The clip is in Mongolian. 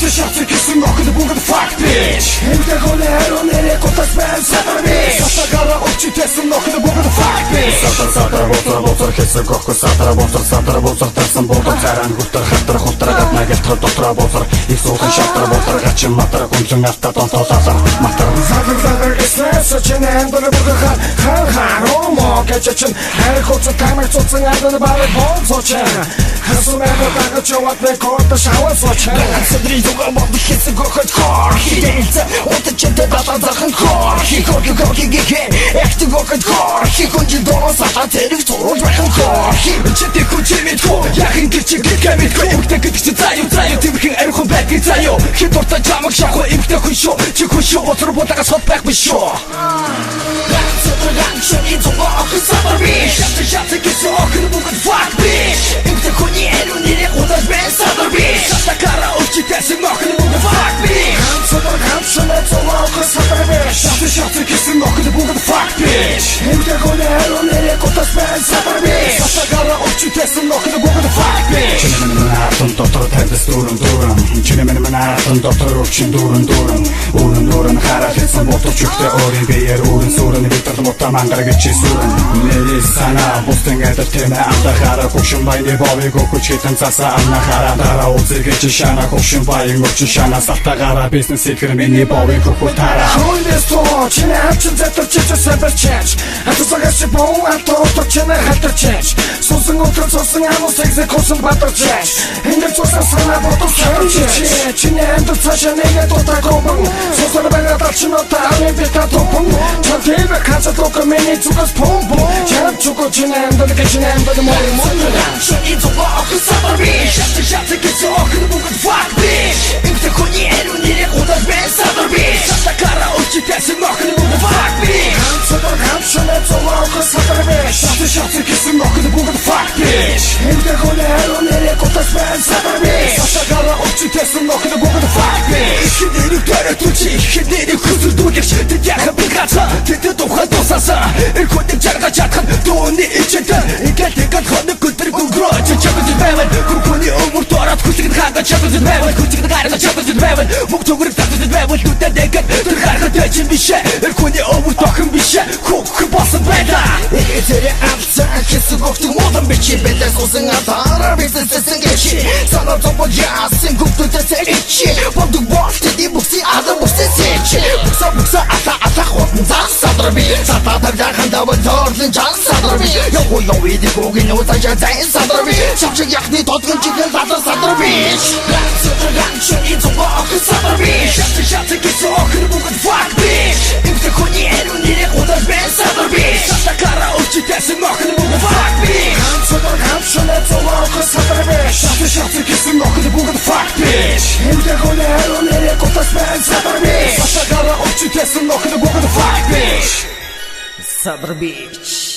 Шатсы кисэн нөхөд бүгд факт биш. Эмтэ хонэ хэрон нэрэ котас бэн сатар биш. Сатагара очитсэн нөхөд бүгд факт биш. Сатар боцор хэсэг гохко сатар боцор тасан бодор царан хутар хатар хутар гадна гэлтэр дотор боцор их суухан шатар боцор гачин матар гүнзэн авта тонтоласан матар сатар гэснэ сочнэн бэр бүгд хан ромо гэчэн хайр хоц камер цоцэн адын барыг боцочэн хасумэ бодаг чаватны корта шава сочэн садрий зуга бод хэсэг гохот хор хидэлцэ отчэтэ дата захан хор хикорки ге эхт гохот хор хиконжи дорос ата тэрэг зурж бахан хор чэтэ хүчмэт хор яхин гिचиг гэмэт хор эмхтэ гिचиг заяа тэмхэн ариухан байг заяа хэд урта жамаг шахуу эмхтэ хүшөө чи хүшөө боцор бодагаас хот байх биш шүү Шани зуга ахсаар биш шатсы гэсэн охин бүгд факт биш эмхтэ хүний ариун нэрэ удаж бэн садар биш шатакара очитсэн охин бүгд факт биш шани зуга ахсаар биш шатсы гэсэн охин бүгд факт биш эмхтэ хүний ариун нэрэ удаж бэн садар биш шатакара очитсэн охин бүгд факт биш чинэмэн дотор тавьс чинэмэн дотор өчн дүүрэн хараад хэлсэн ботч өгтө өөрийн биеэр өөрийн сүрэн битэр мотаман гаргаж сүрэн нэрээ санаа бустэн гэдэг тэмээ антахара хөвшин байны бовыг өгчитэн цаса анахара дараа үзэгч шана хөвшин байн өгч шана салтагара бизнес итгэр миний бовыг өгтара хойдесто чинэ хавчин зэтэрч сэбэрч атсагаш боо атото чинэ хатарч сусан амус экзекуцэн батарч эндэр цусан санаа ботч чинэ эндэр цашанэгэ тотагобон сусан бага чинота амбита топон чатева каца тока мени цукас помпо чап чуко чинэмдэл моримонна шани зуга ахсаар биш шатсы гэсэн охин бүгд факт биш эмхтэ хүний ариун нэрэ удаж бэн садар биш шатакара очитсэн охин бүгд факт биш шани зуга ахсаар биш шатсы гэсэн охин бүгд факт биш эмхтэ хүний ариун нэрэ удаж бэн садар биш шатакара очитсэн охин бүгд факт биш хинэрэг төрөтүчи хинэрэг хүсэлдүүлэгч тэд яхан бигацаа тэд тухай тусаасаа эрхүүдэг жаргаж чадхан дууны ичэтэн ингээд хоног өдөр гүрөөч чамд байвал гүрхөний өмөр дороод хүсэгд хаагаж чамд байвал хүсэгд гаргаж чамд байвал мөг зүгрэг татвал байвал түтэдэг тэр харахад чинь бишээ эрхүүний өмөр тохон бишээ хөх босон байлаа эцэрэ авцаа хэсэг өгтөг модон бичи бэлээс усан атаараа бизнессэн гэчи санаа зовоо яасан гүртөдөөс ичи боддог болтди бүхси адам бүхси сэчи бүкса ата хотн засадар би сата тавьяхан давал торлын жан садар би ёо иди гогийн утажа зайн садар би шавчиг яхны тодгон чигэл садар би шани зуга ахсаар би шатсы гэсэн охин бүгд факт би эмхтэ хүний ариун нэрэ удаж бэн садар би шатакара очитсэн охин бүгд факт би шани зуга ахсаар би шатсы гэсэн охин бүгд факт би эмхтэ хүний ариун нэрэ удаж бэн садар би шатакара очитсэн охин бүгд факт би Садар бич